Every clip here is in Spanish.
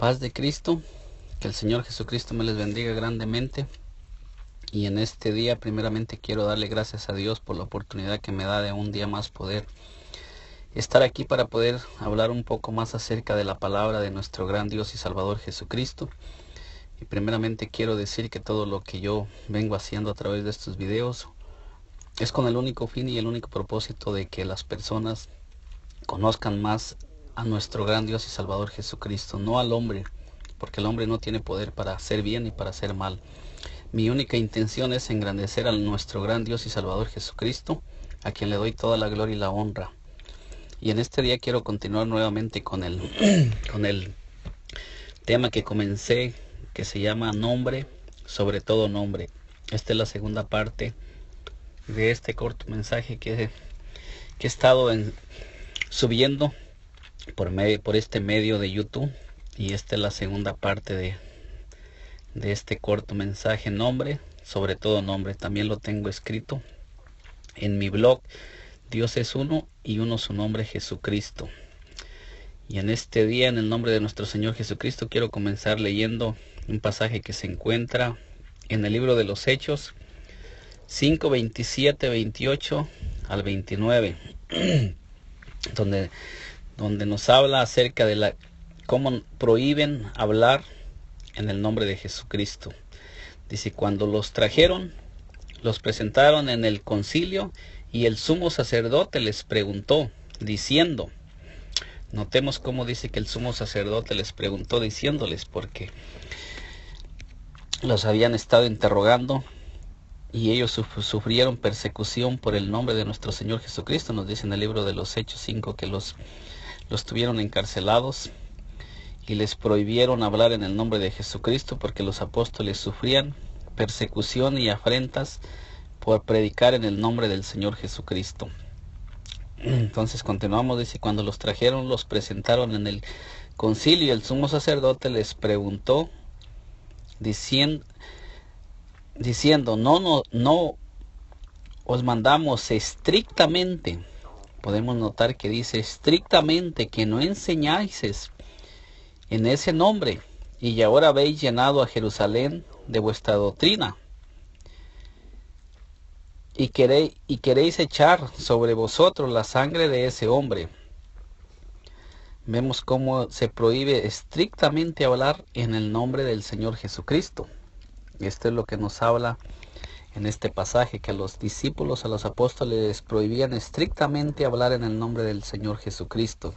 Paz de Cristo, que el Señor Jesucristo me les bendiga grandemente. Y en este día primeramente quiero darle gracias a Dios por la oportunidad que me da de un día más poder estar aquí para poder hablar un poco más acerca de la palabra de nuestro gran Dios y Salvador Jesucristo. Y primeramente quiero decir que todo lo que yo vengo haciendo a través de estos videos es con el único fin y el único propósito de que las personas conozcan más a nuestro gran Dios y Salvador Jesucristo, no al hombre, porque el hombre no tiene poder para hacer bien y para hacer mal. Mi única intención es engrandecer a nuestro gran Dios y Salvador Jesucristo, a quien le doy toda la gloria y la honra. Y en este día quiero continuar nuevamente con el tema que comencé, que se llama nombre, sobre todo nombre. Esta es la segunda parte de este corto mensaje que he estado subiendo por este medio de YouTube, y esta es la segunda parte de este corto mensaje, nombre, sobre todo nombre. También lo tengo escrito en mi blog, Dios es uno y uno su nombre, Jesucristo. Y en este día, en el nombre de nuestro Señor Jesucristo, quiero comenzar leyendo un pasaje que se encuentra en el libro de los Hechos 5, 27, 28 al 29, donde nos habla acerca de cómo prohíben hablar en el nombre de Jesucristo. Dice: cuando los trajeron, los presentaron en el concilio, y el sumo sacerdote les preguntó, diciendo, notemos cómo dice que el sumo sacerdote les preguntó diciéndoles, porque los habían estado interrogando y ellos sufrieron persecución por el nombre de nuestro Señor Jesucristo. Nos dice en el libro de los Hechos 5 que los tuvieron encarcelados y les prohibieron hablar en el nombre de Jesucristo, porque los apóstoles sufrían persecución y afrentas por predicar en el nombre del Señor Jesucristo. Entonces continuamos, dice: cuando los trajeron, los presentaron en el concilio, y el sumo sacerdote les preguntó diciendo, no os mandamos estrictamente. Podemos notar que dice estrictamente que no enseñáis en ese nombre, y ahora habéis llenado a Jerusalén de vuestra doctrina, y queréis echar sobre vosotros la sangre de ese hombre. Vemos cómo se prohíbe estrictamente hablar en el nombre del Señor Jesucristo. Esto es lo que nos habla en este pasaje, que a los discípulos, a los apóstoles, les prohibían estrictamente hablar en el nombre del Señor Jesucristo.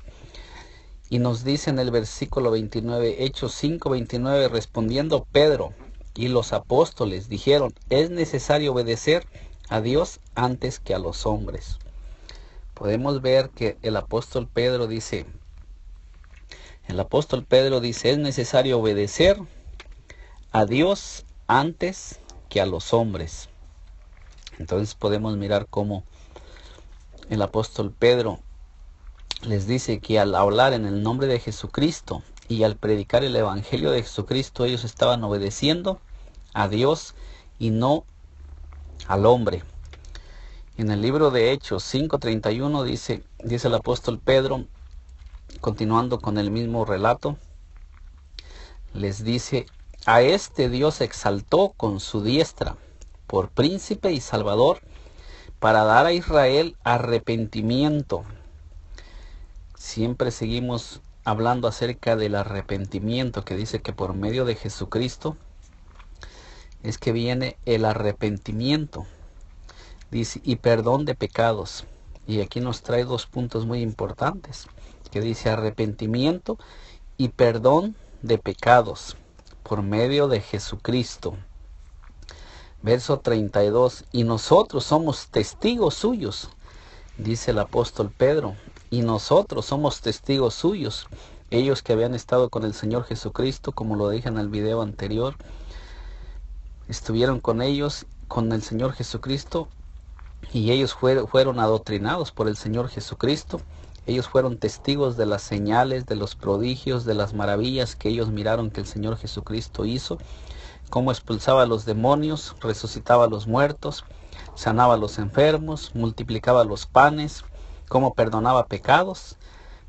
Y nos dice en el versículo 29, Hechos 5, 29, respondiendo Pedro y los apóstoles dijeron: es necesario obedecer a Dios antes que a los hombres. Podemos ver que el apóstol Pedro dice, es necesario obedecer a Dios antes que a los hombres. Entonces podemos mirar cómo el apóstol Pedro les dice que al hablar en el nombre de Jesucristo y al predicar el evangelio de Jesucristo, ellos estaban obedeciendo a Dios y no al hombre. En el libro de Hechos 5:31 dice el apóstol Pedro, continuando con el mismo relato, les dice: a este Dios exaltó con su diestra por príncipe y salvador, para dar a Israel arrepentimiento. Siempre seguimos hablando acerca del arrepentimiento, que dice que por medio de Jesucristo es que viene el arrepentimiento. Dice, y perdón de pecados. Y aquí nos trae dos puntos muy importantes, que dice arrepentimiento y perdón de pecados por medio de Jesucristo. Verso 32, y nosotros somos testigos suyos, dice el apóstol Pedro, y nosotros somos testigos suyos. Ellos que habían estado con el Señor Jesucristo, como lo dije en el video anterior, estuvieron con el Señor Jesucristo, y ellos fueron adoctrinados por el Señor Jesucristo. Ellos fueron testigos de las señales, de los prodigios, de las maravillas que ellos miraron que el Señor Jesucristo hizo, cómo expulsaba a los demonios, resucitaba a los muertos, sanaba a los enfermos, multiplicaba los panes, cómo perdonaba pecados,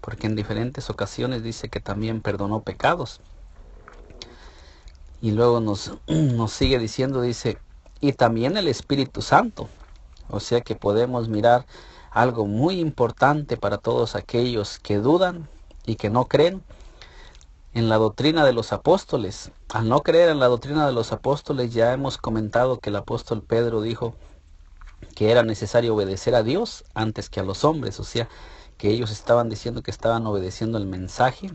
porque en diferentes ocasiones dice que también perdonó pecados. Y luego nos sigue diciendo, dice, y también el Espíritu Santo. O sea que podemos mirar algo muy importante para todos aquellos que dudan y que no creen en la doctrina de los apóstoles. Al no creer en la doctrina de los apóstoles, ya hemos comentado que el apóstol Pedro dijo que era necesario obedecer a Dios antes que a los hombres. O sea, que ellos estaban diciendo que estaban obedeciendo el mensaje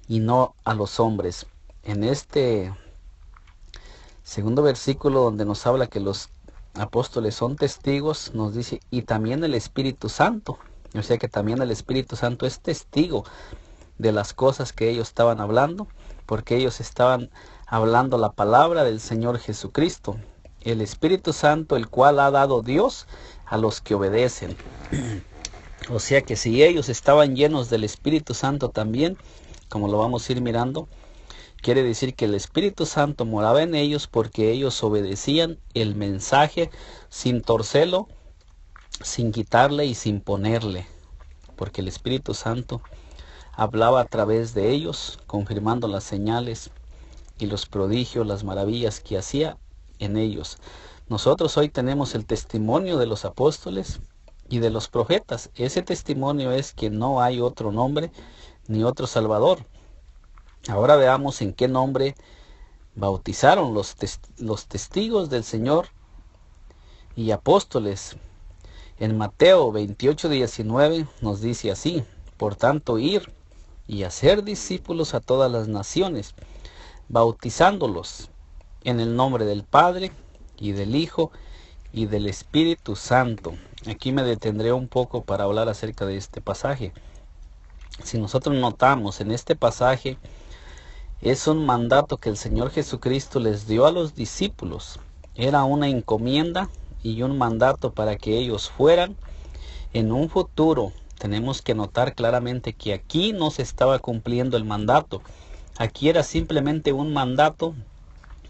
y no a los hombres. En este segundo versículo donde nos habla que los apóstoles son testigos, nos dice, y también el Espíritu Santo. O sea que también el Espíritu Santo es testigo de las cosas que ellos estaban hablando, porque ellos estaban hablando la palabra del Señor Jesucristo, el Espíritu Santo, el cual ha dado Dios a los que obedecen. O sea que si ellos estaban llenos del Espíritu Santo también, como lo vamos a ir mirando, quiere decir que el Espíritu Santo moraba en ellos porque ellos obedecían el mensaje sin torcerlo, sin quitarle y sin ponerle, porque el Espíritu Santo hablaba a través de ellos, confirmando las señales y los prodigios, las maravillas que hacía en ellos. Nosotros hoy tenemos el testimonio de los apóstoles y de los profetas. Ese testimonio es que no hay otro nombre ni otro Salvador. Ahora veamos en qué nombre bautizaron los testigos del Señor y apóstoles. En Mateo 28:19 nos dice así: por tanto, ir y hacer discípulos a todas las naciones, bautizándolos en el nombre del Padre y del Hijo y del Espíritu Santo. Aquí me detendré un poco para hablar acerca de este pasaje. Si nosotros notamos en este pasaje, es un mandato que el Señor Jesucristo les dio a los discípulos. Era una encomienda y un mandato para que ellos fueran en un futuro. Tenemos que notar claramente que aquí no se estaba cumpliendo el mandato. Aquí era simplemente un mandato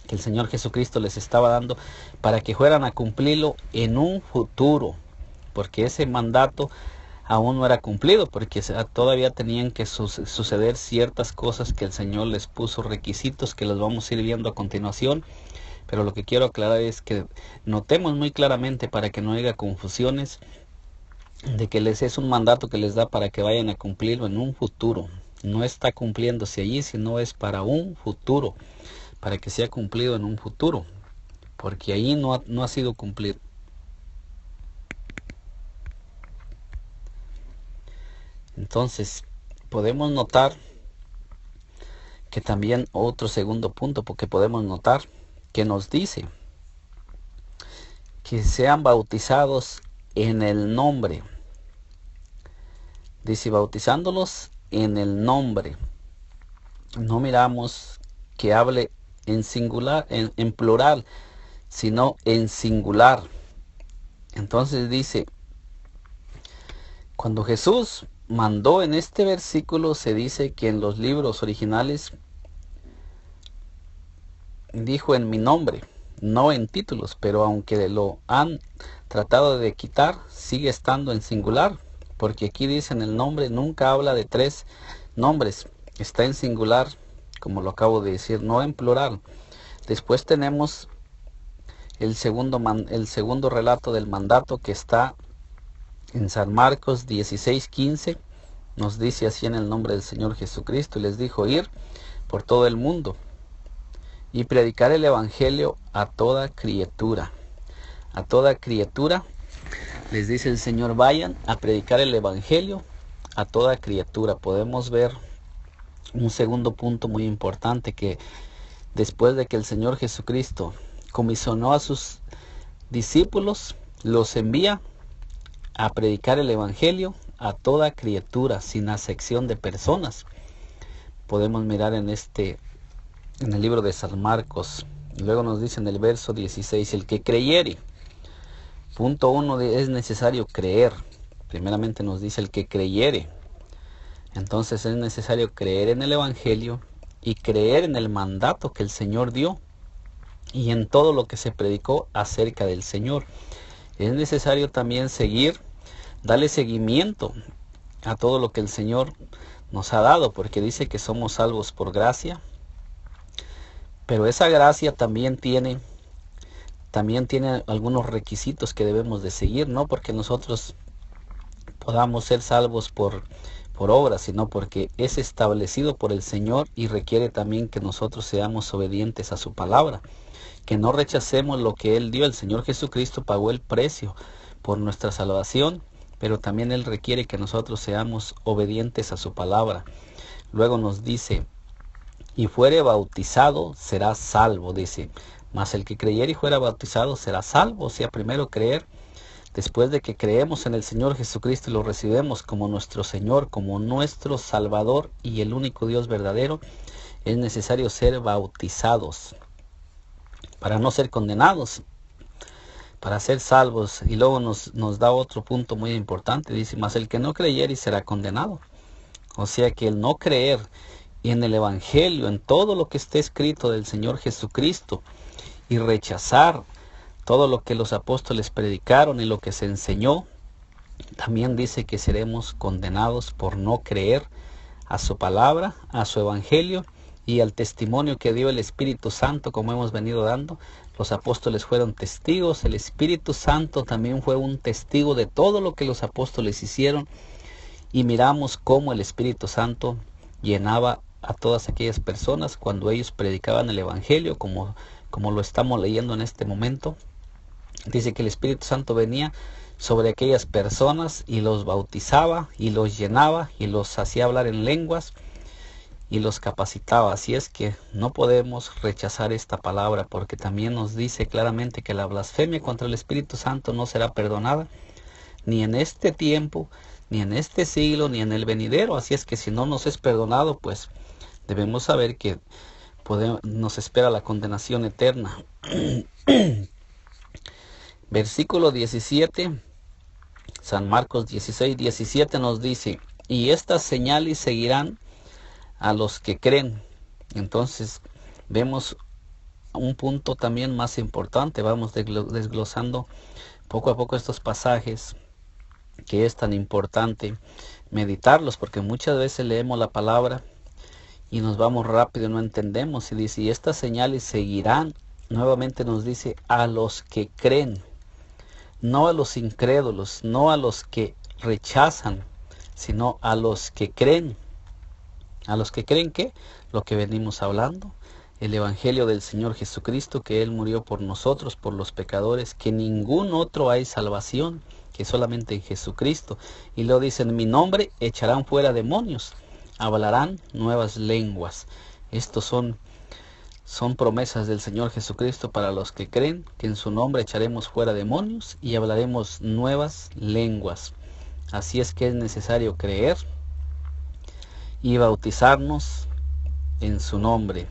que el Señor Jesucristo les estaba dando para que fueran a cumplirlo en un futuro. Porque ese mandato aún no era cumplido, porque todavía tenían que suceder ciertas cosas que el Señor les puso, requisitos que los vamos a ir viendo a continuación. Pero lo que quiero aclarar es que notemos muy claramente, para que no haya confusiones, de que les es un mandato que les da para que vayan a cumplirlo en un futuro. No está cumpliéndose allí, sino es para un futuro, para que sea cumplido en un futuro, porque ahí no ha sido cumplido. Entonces podemos notar que también otro segundo punto, porque podemos notar que nos dice que sean bautizados en el nombre. Dice, bautizándolos en el nombre. No miramos que hable en singular, en plural, sino en singular. Entonces dice, cuando Jesús mandó en este versículo, se dice que en los libros originales dijo en mi nombre, no en títulos, pero aunque lo han tratado de quitar, sigue estando en singular, porque aquí dice en el nombre, nunca habla de tres nombres, está en singular, como lo acabo de decir, no en plural. Después tenemos el segundo relato del mandato, que está en San Marcos 16:15, nos dice así: en el nombre del Señor Jesucristo, y les dijo, ir por todo el mundo y predicar el evangelio a toda criatura. A toda criatura les dice el Señor, vayan a predicar el evangelio a toda criatura. Podemos ver un segundo punto muy importante, que después de que el Señor Jesucristo comisionó a sus discípulos, los envía a predicar el evangelio a toda criatura, sin acepción de personas. Podemos mirar en el libro de San Marcos. Luego nos dice en el verso 16, el que creyere. Punto 1, es necesario creer. Primeramente nos dice el que creyere. Entonces es necesario creer en el evangelio y creer en el mandato que el Señor dio y en todo lo que se predicó acerca del Señor. Es necesario también darle seguimiento a todo lo que el Señor nos ha dado, porque dice que somos salvos por gracia, Pero esa gracia también tiene algunos requisitos que debemos de seguir, no porque nosotros podamos ser salvos por obras, sino porque es establecido por el Señor y requiere también que nosotros seamos obedientes a su palabra, que no rechacemos lo que Él dio. El Señor Jesucristo pagó el precio por nuestra salvación, pero también Él requiere que nosotros seamos obedientes a su palabra. Luego nos dice, y fuere bautizado será salvo, dice, mas el que creyere y fuera bautizado será salvo. O sea, primero creer. Después de que creemos en el Señor Jesucristo y lo recibimos como nuestro Señor, como nuestro Salvador y el único Dios verdadero, es necesario ser bautizados para no ser condenados, para ser salvos. Y luego nos da otro punto muy importante, dice, mas el que no creyere será condenado. O sea que el no creer en el Evangelio, en todo lo que esté escrito del Señor Jesucristo, y rechazar todo lo que los apóstoles predicaron y lo que se enseñó, también dice que seremos condenados por no creer a su palabra, a su evangelio y al testimonio que dio el Espíritu Santo, como hemos venido dando. Los apóstoles fueron testigos, el Espíritu Santo también fue un testigo de todo lo que los apóstoles hicieron, y miramos cómo el Espíritu Santo llenaba a todas aquellas personas cuando ellos predicaban el evangelio, como lo estamos leyendo en este momento. Dice que el Espíritu Santo venía sobre aquellas personas y los bautizaba y los llenaba y los hacía hablar en lenguas y los capacitaba. Así es que no podemos rechazar esta palabra, porque también nos dice claramente que la blasfemia contra el Espíritu Santo no será perdonada, ni en este tiempo, ni en este siglo, ni en el venidero. Así es que si no nos es perdonado, pues debemos saber que nos espera la condenación eterna. Versículo 17, San Marcos 16:17 nos dice, y estas señales seguirán a los que creen. Entonces vemos un punto también más importante. Vamos desglosando poco a poco estos pasajes, que es tan importante meditarlos, porque muchas veces leemos la palabra y nos vamos rápido y no entendemos. Y dice, y estas señales seguirán, nuevamente nos dice, a los que creen, no a los incrédulos, no a los que rechazan, sino a los que creen. A los que creen que lo que venimos hablando, el Evangelio del Señor Jesucristo, que Él murió por nosotros, por los pecadores, que ningún otro hay salvación, que solamente en Jesucristo. Y luego dice, en mi nombre echarán fuera demonios, hablarán nuevas lenguas. Estos son promesas del Señor Jesucristo para los que creen, que en su nombre echaremos fuera demonios y hablaremos nuevas lenguas. Así es que es necesario creer y bautizarnos en su nombre.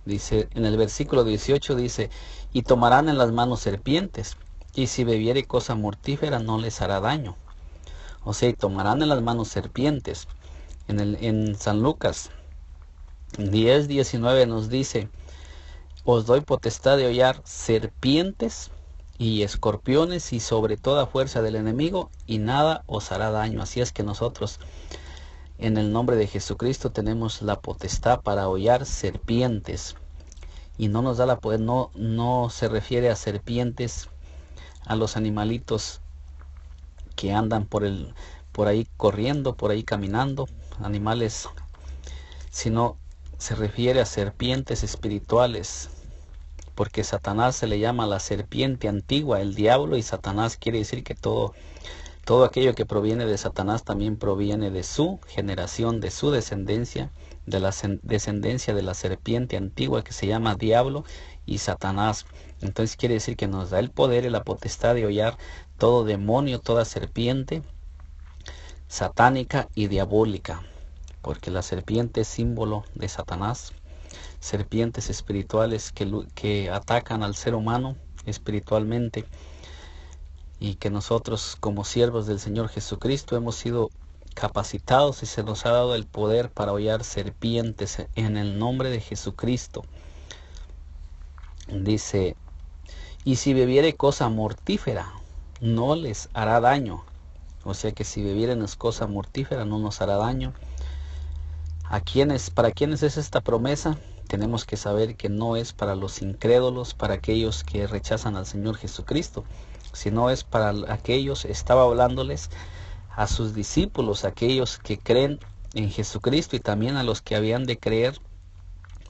Dice en el versículo 18, dice, y tomarán en las manos serpientes, y si bebiere cosa mortífera no les hará daño. O sea, y tomarán en las manos serpientes. En San Lucas 10:19 nos dice, os doy potestad de hollar serpientes y escorpiones y sobre toda fuerza del enemigo, y nada os hará daño. Así es que nosotros en el nombre de Jesucristo tenemos la potestad para hollar serpientes. Y no nos da la poder, no se refiere a serpientes, a los animalitos que andan por ahí corriendo, por ahí caminando, animales, sino se refiere a serpientes espirituales, porque Satanás se le llama la serpiente antigua, el diablo, y Satanás quiere decir que todo aquello que proviene de Satanás también proviene de su generación, de su descendencia, de la descendencia de la serpiente antigua, que se llama diablo y Satanás. Entonces quiere decir que nos da el poder y la potestad de hollar todo demonio, toda serpiente satánica y diabólica, porque la serpiente es símbolo de Satanás, serpientes espirituales que atacan al ser humano espiritualmente, y que nosotros como siervos del Señor Jesucristo hemos sido capacitados y se nos ha dado el poder para hollar serpientes en el nombre de Jesucristo. Dice, y si bebiere cosa mortífera no les hará daño. O sea que si bebieren cosa mortífera no nos hará daño. ¿Para quiénes es esta promesa? tenemos que saber que no es para los incrédulos, para aquellos que rechazan al Señor Jesucristo, sino es para aquellos, estaba hablándoles a sus discípulos, aquellos que creen en Jesucristo y también a los que habían de creer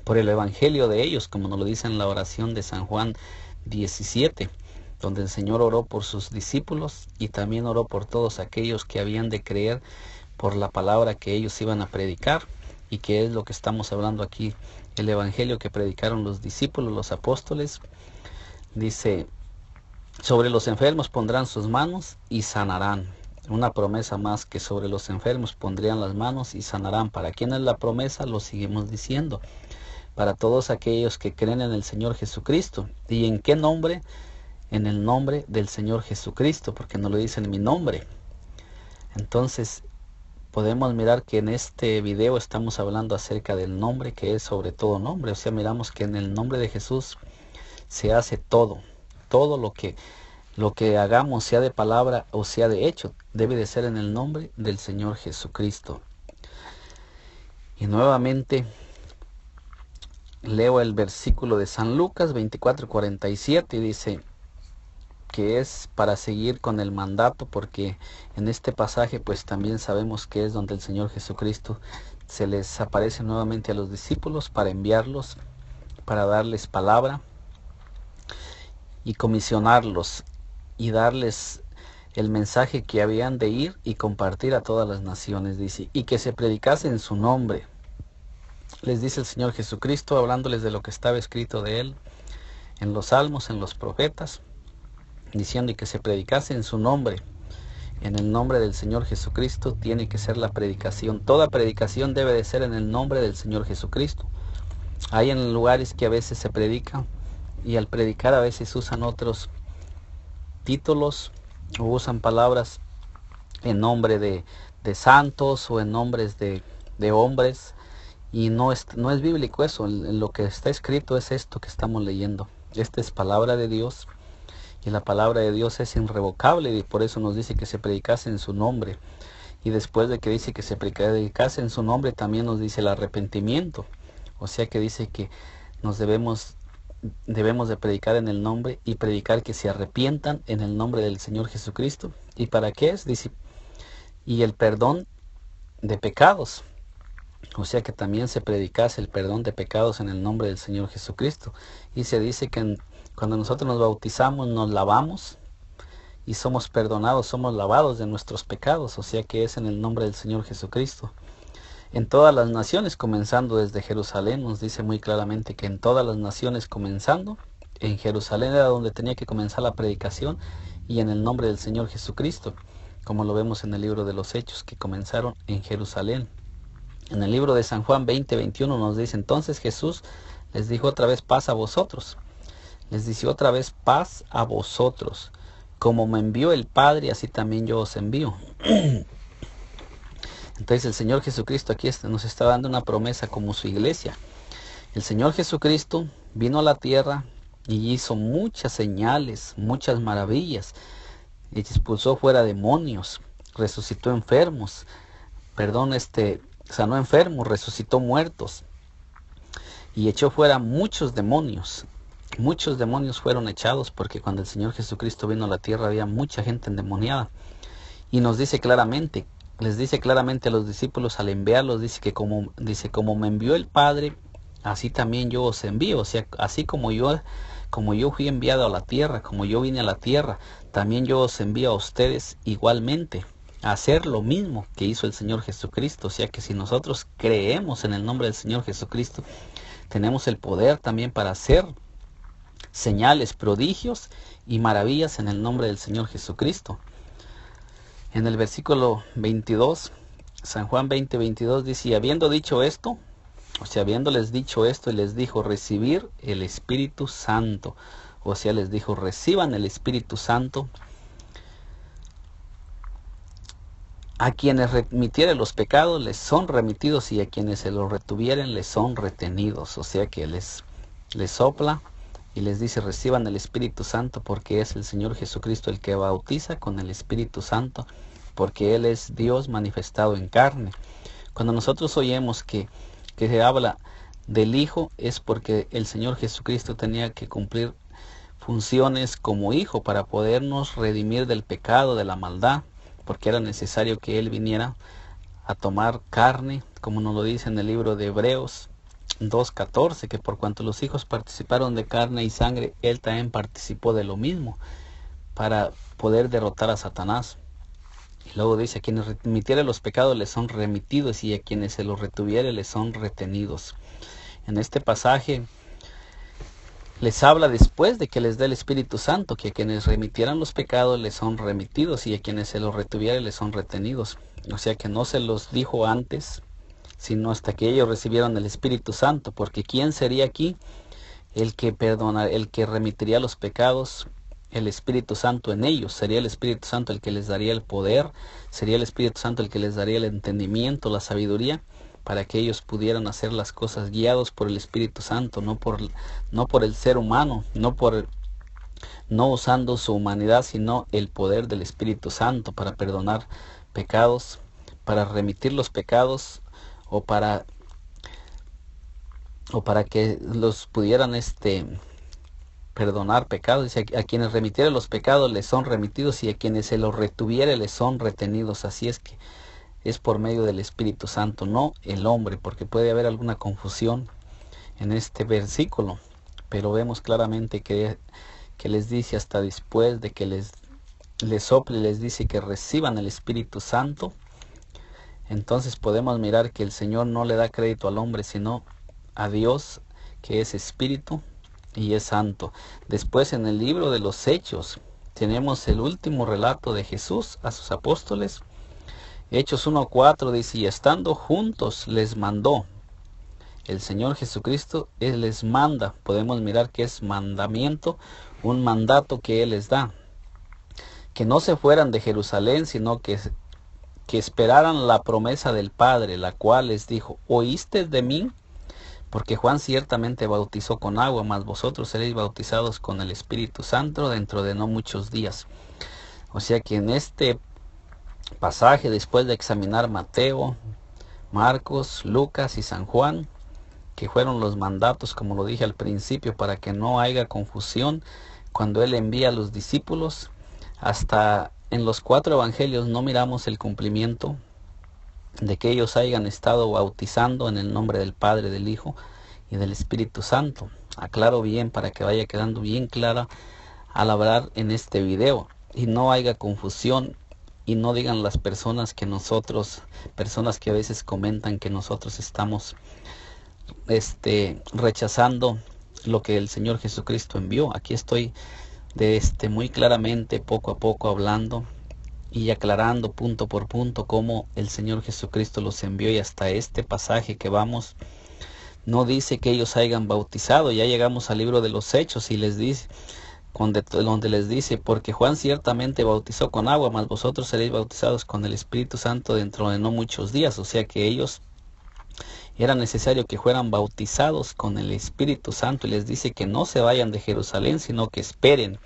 por el evangelio de ellos, como nos lo dice en la oración de San Juan 17, donde el Señor oró por sus discípulos y también oró por todos aquellos que habían de creer por la palabra que ellos iban a predicar, y que es lo que estamos hablando aquí, el evangelio que predicaron los discípulos, los apóstoles. Dice: sobre los enfermos pondrán sus manos y sanarán. Una promesa más, que sobre los enfermos pondrían las manos y sanarán. ¿Para quién es la promesa? Lo seguimos diciendo: para todos aquellos que creen en el Señor Jesucristo. ¿Y en qué nombre? En el nombre del Señor Jesucristo, porque nos lo dice en mi nombre. Entonces podemos mirar que en este video estamos hablando acerca del nombre, que es sobre todo nombre. O sea, miramos que en el nombre de Jesús se hace todo. Todo lo que hagamos, sea de palabra o sea de hecho, debe de ser en el nombre del Señor Jesucristo. Y nuevamente leo el versículo de San Lucas 24:47 y dice que es para seguir con el mandato, porque en este pasaje pues también sabemos que es donde el Señor Jesucristo se les aparece nuevamente a los discípulos para enviarlos, para darles palabra y comisionarlos y darles el mensaje que habían de ir y compartir a todas las naciones. Dice: y que se predicase en su nombre. Les dice el Señor Jesucristo, hablándoles de lo que estaba escrito de Él en los salmos, en los profetas, diciendo: y que se predicase en su nombre. En el nombre del Señor Jesucristo tiene que ser la predicación. Toda predicación debe de ser en el nombre del Señor Jesucristo. Hay en lugares que a veces se predica, y al predicar a veces usan otros títulos o usan palabras en nombre de santos o en nombres de hombres, y no es bíblico eso. En lo que está escrito es esto que estamos leyendo. Esta es palabra de Dios, y la palabra de Dios es irrevocable, y por eso nos dice que se predicase en su nombre. Y después de que dice que se predicase en su nombre, también nos dice el arrepentimiento. O sea que dice que nos debemos de predicar en el nombre, y predicar que se arrepientan en el nombre del Señor Jesucristo. ¿Y para qué es? Dice: y el perdón de pecados. O sea que también se predicase el perdón de pecados en el nombre del Señor Jesucristo. Y se dice que cuando nosotros nos bautizamos, nos lavamos y somos perdonados, somos lavados de nuestros pecados. O sea que es en el nombre del Señor Jesucristo. En todas las naciones, comenzando desde Jerusalén, nos dice muy claramente que en todas las naciones, comenzando en Jerusalén, era donde tenía que comenzar la predicación, y en el nombre del Señor Jesucristo, como lo vemos en el libro de los Hechos, que comenzaron en Jerusalén. En el libro de San Juan 20:21 nos dice: entonces Jesús les dijo otra vez: paz a vosotros. Les dice otra vez: paz a vosotros. Como me envió el Padre, así también yo os envío. Entonces el Señor Jesucristo aquí nos está dando una promesa como su iglesia. El Señor Jesucristo vino a la tierra y hizo muchas señales, muchas maravillas. Expulsó fuera demonios, resucitó enfermos, sanó enfermos, resucitó muertos y echó fuera muchos demonios. Muchos demonios fueron echados, porque cuando el Señor Jesucristo vino a la tierra había mucha gente endemoniada. Y nos dice claramente, les dice claramente a los discípulos al enviarlos, dice que como me envió el Padre, así también yo os envío. O sea, así como yo fui enviado a la tierra, como yo vine a la tierra, también yo os envío a ustedes igualmente a hacer lo mismo que hizo el Señor Jesucristo. O sea que si nosotros creemos en el nombre del Señor Jesucristo, tenemos el poder también para hacer señales, prodigios y maravillas en el nombre del Señor Jesucristo. En el versículo 22, San Juan 20:22 dice: y habiendo dicho esto, o sea, habiéndoles dicho esto, les dijo: recibir el Espíritu Santo. O sea, les dijo: reciban el Espíritu Santo. A quienes remitieren los pecados les son remitidos, y a quienes se los retuvieren les son retenidos. O sea que les sopla y les dice: reciban el Espíritu Santo, porque es el Señor Jesucristo el que bautiza con el Espíritu Santo, porque Él es Dios manifestado en carne. Cuando nosotros oímos que se habla del Hijo es porque el Señor Jesucristo tenía que cumplir funciones como Hijo para podernos redimir del pecado, de la maldad, porque era necesario que Él viniera a tomar carne, como nos lo dice en el libro de Hebreos 2:14, que por cuanto los hijos participaron de carne y sangre, Él también participó de lo mismo, para poder derrotar a Satanás. Y luego dice, a quienes remitiere los pecados les son remitidos, y a quienes se los retuviere les son retenidos. En este pasaje les habla después de que les dé el Espíritu Santo, que a quienes remitieran los pecados les son remitidos, y a quienes se los retuviere les son retenidos. O sea que no se los dijo antes, sino hasta que ellos recibieron el Espíritu Santo, porque ¿quién sería aquí el que el que remitiría los pecados? El Espíritu Santo en ellos. Sería el Espíritu Santo el que les daría el poder, sería el Espíritu Santo el que les daría el entendimiento, la sabiduría, para que ellos pudieran hacer las cosas guiados por el Espíritu Santo, no por el ser humano, no usando su humanidad, sino el poder del Espíritu Santo para perdonar pecados, para remitir los pecados, o para que los pudieran perdonar pecados. Dice, a quienes remitiere los pecados les son remitidos, y a quienes se los retuviere les son retenidos. Así es que es por medio del Espíritu Santo, no el hombre, porque puede haber alguna confusión en este versículo, pero vemos claramente que les dice hasta después de que les sople, les dice que reciban el Espíritu Santo. Entonces podemos mirar que el Señor no le da crédito al hombre, sino a Dios, que es Espíritu y es Santo. Después, en el libro de los Hechos, tenemos el último relato de Jesús a sus apóstoles. Hechos 1:4 dice, y estando juntos les mandó. El Señor Jesucristo, Él les manda. Podemos mirar que es mandamiento, un mandato que Él les da. Que no se fueran de Jerusalén, sino que esperaran la promesa del Padre, la cual les dijo, ¿oíste de mí? Porque Juan ciertamente bautizó con agua, mas vosotros seréis bautizados con el Espíritu Santo dentro de no muchos días. O sea que en este pasaje, después de examinar Mateo, Marcos, Lucas y San Juan, que fueron los mandatos, como lo dije al principio, para que no haya confusión cuando Él envía a los discípulos, hasta en los 4 evangelios no miramos el cumplimiento de que ellos hayan estado bautizando en el nombre del Padre, del Hijo y del Espíritu Santo. Aclaro bien para que vaya quedando bien clara al hablar en este video y no haya confusión, y no digan las personas que a veces comentan que nosotros estamos rechazando lo que el Señor Jesucristo envió. Aquí estoy muy claramente, poco a poco, hablando y aclarando punto por punto cómo el Señor Jesucristo los envió. Y hasta este pasaje que vamos, no dice que ellos hayan bautizado. Ya llegamos al libro de los Hechos y les dice, donde les dice, porque Juan ciertamente bautizó con agua, mas vosotros seréis bautizados con el Espíritu Santo dentro de no muchos días. O sea que ellos era necesario que fueran bautizados con el Espíritu Santo, y les dice que no se vayan de Jerusalén, sino que esperen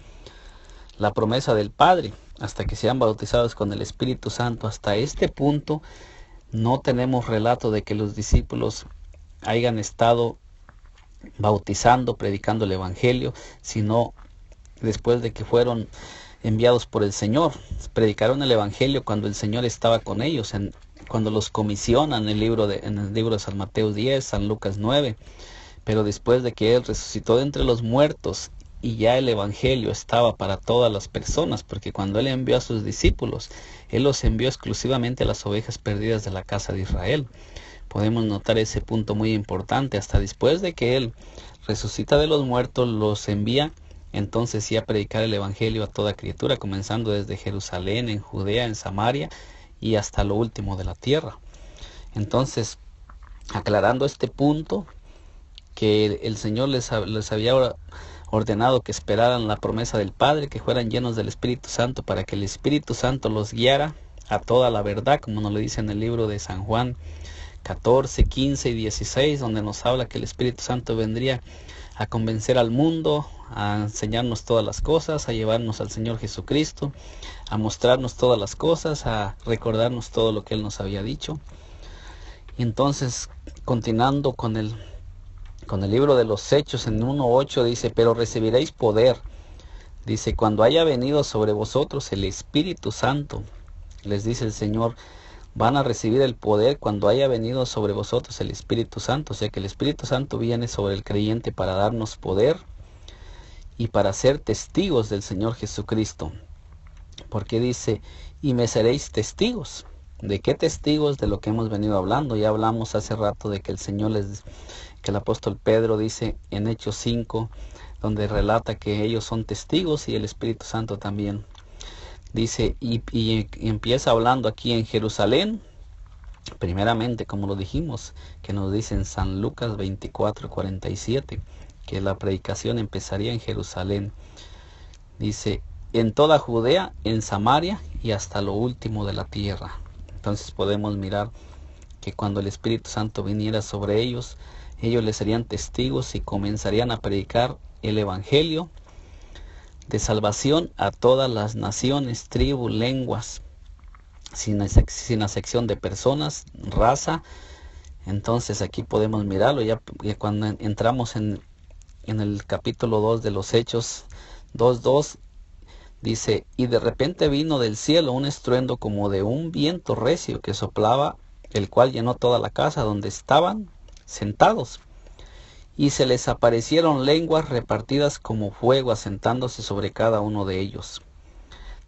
la promesa del Padre hasta que sean bautizados con el Espíritu Santo. Hasta este punto no tenemos relato de que los discípulos hayan estado bautizando, predicando el Evangelio, sino después de que fueron enviados por el Señor. Predicaron el Evangelio cuando el Señor estaba con ellos, cuando los comisiona en el libro de San Mateo 10, San Lucas 9. Pero después de que Él resucitó de entre los muertos y ya el Evangelio estaba para todas las personas, porque cuando Él envió a sus discípulos, Él los envió exclusivamente a las ovejas perdidas de la casa de Israel. Podemos notar ese punto muy importante. Hasta después de que Él resucita de los muertos, los envía entonces sí a predicar el Evangelio a toda criatura, comenzando desde Jerusalén, en Judea, en Samaria y hasta lo último de la tierra. Entonces, aclarando este punto, que el Señor les había ordenado que esperaran la promesa del Padre, que fueran llenos del Espíritu Santo, para que el Espíritu Santo los guiara a toda la verdad, como nos lo dice en el libro de San Juan 14, 15 y 16, donde nos habla que el Espíritu Santo vendría a convencer al mundo, a enseñarnos todas las cosas, a llevarnos al Señor Jesucristo, a mostrarnos todas las cosas, a recordarnos todo lo que Él nos había dicho. Y entonces, continuando con el Con el libro de los Hechos en 1:8 dice, pero recibiréis poder. Dice, cuando haya venido sobre vosotros el Espíritu Santo, les dice el Señor, van a recibir el poder cuando haya venido sobre vosotros el Espíritu Santo. O sea que el Espíritu Santo viene sobre el creyente para darnos poder y para ser testigos del Señor Jesucristo. Porque dice, y me seréis testigos. ¿De qué testigos? De lo que hemos venido hablando. Ya hablamos hace rato de que el Señor que el apóstol Pedro dice en Hechos 5, donde relata que ellos son testigos y el Espíritu Santo también. Dice, y empieza hablando aquí en Jerusalén, primeramente, como lo dijimos, que nos dice en San Lucas 24:47, que la predicación empezaría en Jerusalén. Dice, en toda Judea, en Samaria y hasta lo último de la tierra. Entonces podemos mirar que cuando el Espíritu Santo viniera sobre ellos, ellos les serían testigos y comenzarían a predicar el Evangelio de salvación a todas las naciones, tribus, lenguas, sin acepción de personas, raza. Entonces aquí podemos mirarlo, ya cuando entramos en el capítulo 2 de los Hechos 2:2, dice, y de repente vino del cielo un estruendo como de un viento recio que soplaba, el cual llenó toda la casa donde estaban sentados. Y se les aparecieron lenguas repartidas como fuego, asentándose sobre cada uno de ellos.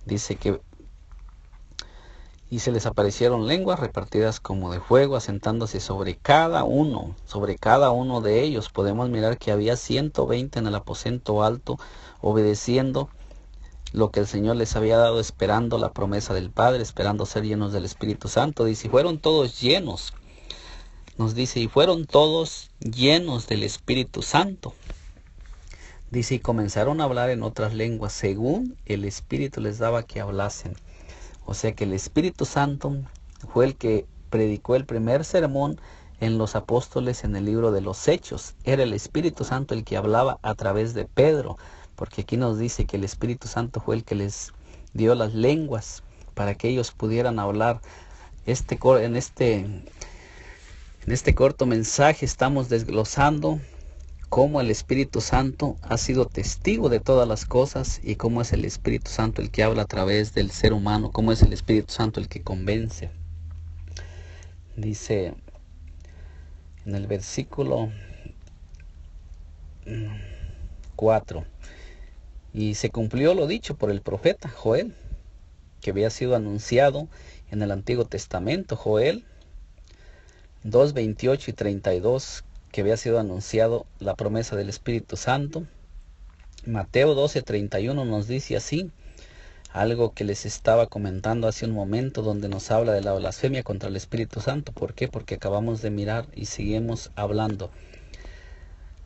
Dice que, y se les aparecieron lenguas repartidas como de fuego, asentándose sobre cada uno de ellos. Podemos mirar que había 120 en el aposento alto, obedeciendo lo que el Señor les había dado, esperando la promesa del Padre, esperando ser llenos del Espíritu Santo. Dice, y fueron todos llenos. Nos dice, y fueron todos llenos del Espíritu Santo. Dice, y comenzaron a hablar en otras lenguas, según el Espíritu les daba que hablasen. O sea que el Espíritu Santo fue el que predicó el primer sermón en los apóstoles en el libro de los Hechos. Era el Espíritu Santo el que hablaba a través de Pedro, porque aquí nos dice que el Espíritu Santo fue el que les dio las lenguas para que ellos pudieran hablar. En este corto mensaje estamos desglosando cómo el Espíritu Santo ha sido testigo de todas las cosas y cómo es el Espíritu Santo el que habla a través del ser humano, cómo es el Espíritu Santo el que convence. Dice en el versículo 4, y se cumplió lo dicho por el profeta Joel, que había sido anunciado en el Antiguo Testamento. Joel 2:28 y 32, que había sido anunciado la promesa del Espíritu Santo. Mateo 12:31 nos dice así, algo que les estaba comentando hace un momento, donde nos habla de la blasfemia contra el Espíritu Santo. ¿Por qué? Porque acabamos de mirar y seguimos hablando.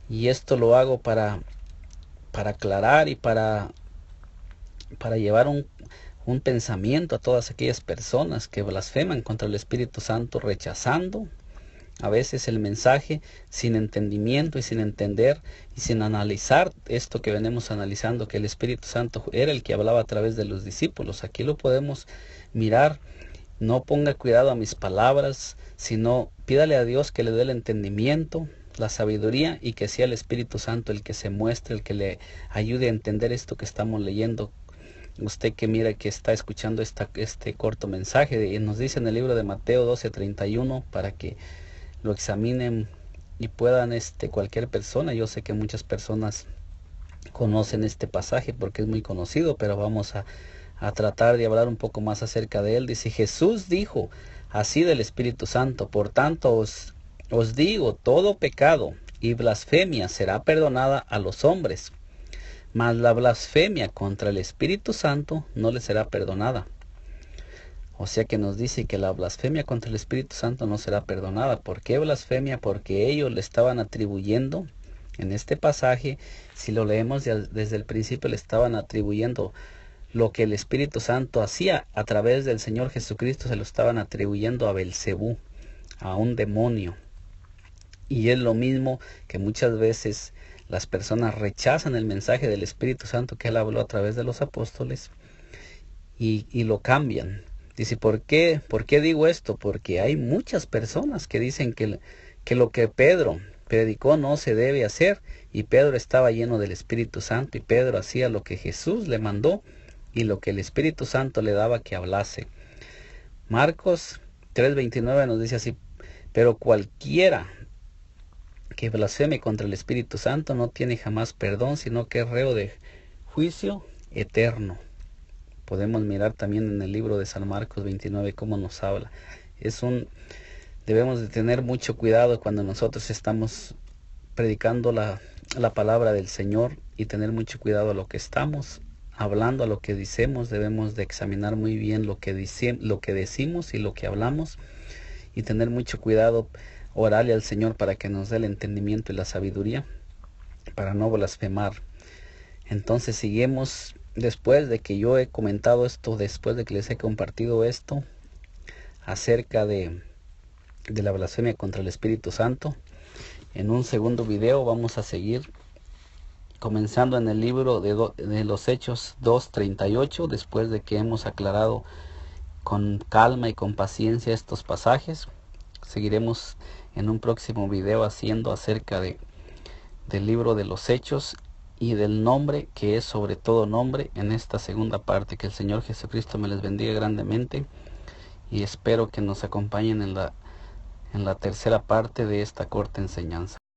Y esto lo hago para aclarar y para llevar un pensamiento a todas aquellas personas que blasfeman contra el Espíritu Santo, rechazando a veces el mensaje sin entendimiento y sin entender y sin analizar esto que venimos analizando, que el Espíritu Santo era el que hablaba a través de los discípulos. Aquí lo podemos mirar. No ponga cuidado a mis palabras, sino pídale a Dios que le dé el entendimiento, la sabiduría, y que sea el Espíritu Santo el que se muestre, el que le ayude a entender esto que estamos leyendo. Usted que mira, que está escuchando este corto mensaje, y nos dice en el libro de Mateo 12:31, para que lo examinen y puedan cualquier persona. Yo sé que muchas personas conocen este pasaje porque es muy conocido, pero vamos a tratar de hablar un poco más acerca de él. Dice, Jesús dijo así del Espíritu Santo, por tanto os digo, todo pecado y blasfemia será perdonada a los hombres, mas la blasfemia contra el Espíritu Santo no le será perdonada. O sea que nos dice que la blasfemia contra el Espíritu Santo no será perdonada. ¿Por qué blasfemia? Porque ellos le estaban atribuyendo, en este pasaje, si lo leemos desde el principio, le estaban atribuyendo lo que el Espíritu Santo hacía a través del Señor Jesucristo, se lo estaban atribuyendo a Belcebú, a un demonio. Y es lo mismo que muchas veces las personas rechazan el mensaje del Espíritu Santo que Él habló a través de los apóstoles y lo cambian. Dice, ¿por qué digo esto? Porque hay muchas personas que dicen que lo que Pedro predicó no se debe hacer, y Pedro estaba lleno del Espíritu Santo, y Pedro hacía lo que Jesús le mandó y lo que el Espíritu Santo le daba que hablase. Marcos 3:29 nos dice así: pero cualquiera que blasfeme contra el Espíritu Santo no tiene jamás perdón, sino que es reo de juicio eterno. Podemos mirar también en el libro de San Marcos 29 cómo nos habla. Debemos de tener mucho cuidado cuando nosotros estamos predicando la palabra del Señor, y tener mucho cuidado a lo que estamos hablando, a lo que decimos. Debemos de examinar muy bien lo que decimos y lo que hablamos, y tener mucho cuidado, orarle al Señor para que nos dé el entendimiento y la sabiduría para no blasfemar. Entonces seguimos, después de que yo he comentado esto, después de que les he compartido esto acerca de la blasfemia contra el Espíritu Santo, en un segundo video vamos a seguir comenzando en el libro de los Hechos 2:38, después de que hemos aclarado con calma y con paciencia estos pasajes. Seguiremos en un próximo video haciendo acerca del libro de los Hechos y del nombre que es sobre todo nombre en esta segunda parte. Que el Señor Jesucristo me les bendiga grandemente, y espero que nos acompañen en la tercera parte de esta corta enseñanza.